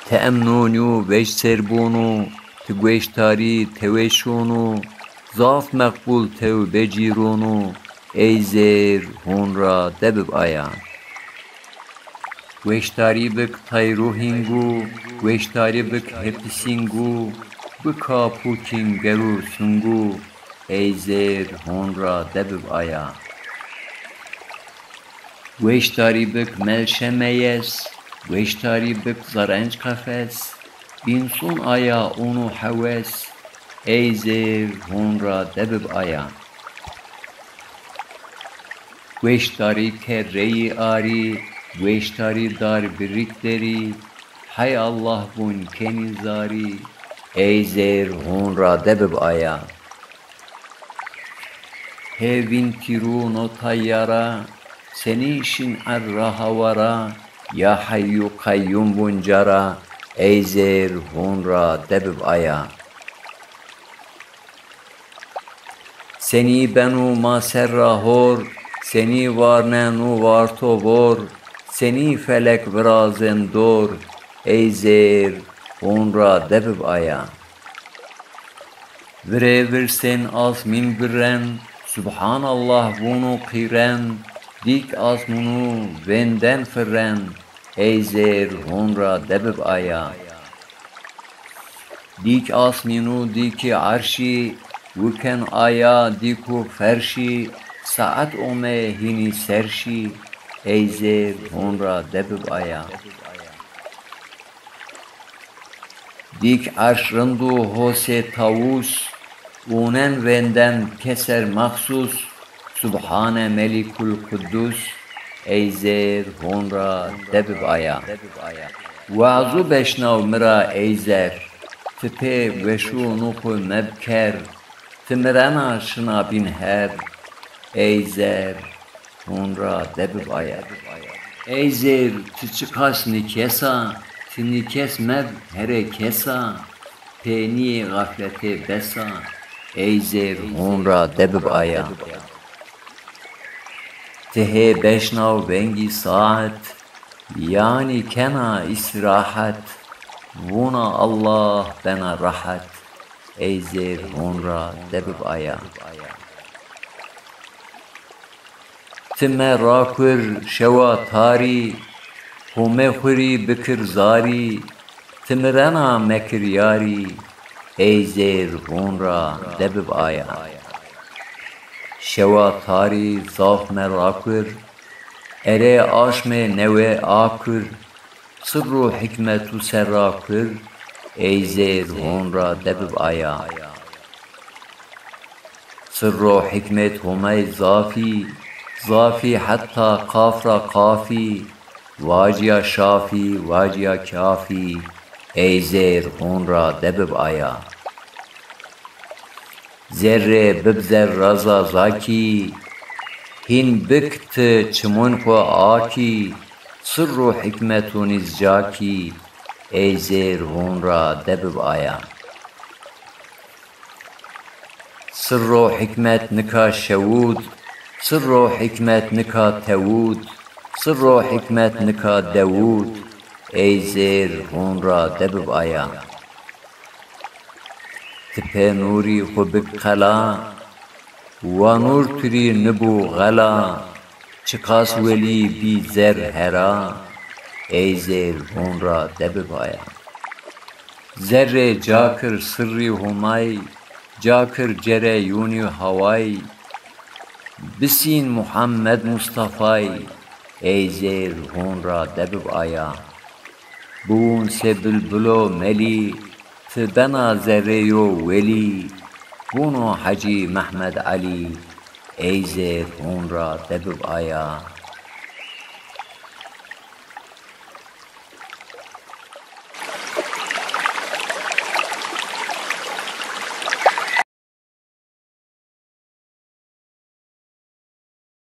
تأمنونو ویش سربونو تگوشتاری توشونو زاف مقبول تو بجیرونو ای زیر هون را دبب آیا گوشتاری بک تایرو هنگو گوشتاری بک هپسینگو بکا پوکین گرو سنگو ای زیر هون را دبب آیا گوشتاری بک ملشمیس گوشتاری بک زرنج قفس بینسون آیا اونو حوس ای زیر هون را دبب آیا گوشتاری که ری آری گوشتاری دار بریک دری hay Allah bun kenizari ey zir hun ra debib aya hevin tiru no tayyara seni işin arrahavara ya hayyu kayyum buncara ey zir hun ra debib aya seni benu maserra hor seni varnenu varto vor seni felek virazen dor ey zir hun ra debib aya Virevir az min birren Subhanallah bunu qiren dik azmunu venden firren ey zir hun ra debib aya dik asminu diki arşi Vüken aya diku ferşi saat ome hini serşi ey zir hun ra debib aya dik arş rındu hose tavus unen venden keser mahsus Subhane melikul kuddus ey zir hun ra debib aya vazu beşnav mira ey zer tipe veşu nuhu mebker timrena şına bin her ey zer hun ra debib aya ey zir tiçikas nikesa tinikes mev here kesa peni gaflete besa ey zir hun ra debib aya tehe beşnav vengi saat yani kena istirahat vuna Allah bena rahat ey zir hun ra debib aya timme rakur şeva tari hume khuri bikir zari timrena mekir yari ey zir hun ra debib aya şeva tari zaf me rakur ere aşme neve akur sırru hikmetu serrakur ey zir hun ra debib aya sırru hikmet hume zafi zafi hatta kafra kafi vaciya şafi vaciya kafi ey zir hun ra debib aya zerre bibzer raza zaki hin bikt çimun ko aki sırru hikmetun izcaki ey zir hun ra debib aya sırru hikmet nika şevud sırru hikmet nika tevud sırru hikmet nika devud ey zir hun ra debib aya tipe nuri hubik kala ve nur tiri nibu gala çıkas veli bi zer hera ey zir hun ra debib aya zerre cakir sırri humay cakir cere yuni havay bisin Muhammed Mustafa'y ey zir hun ra debib aya bun se bülbülo meli ti bena zerreyo veli bunu Hacı Mehmed Ali ey zir hun ra debib aya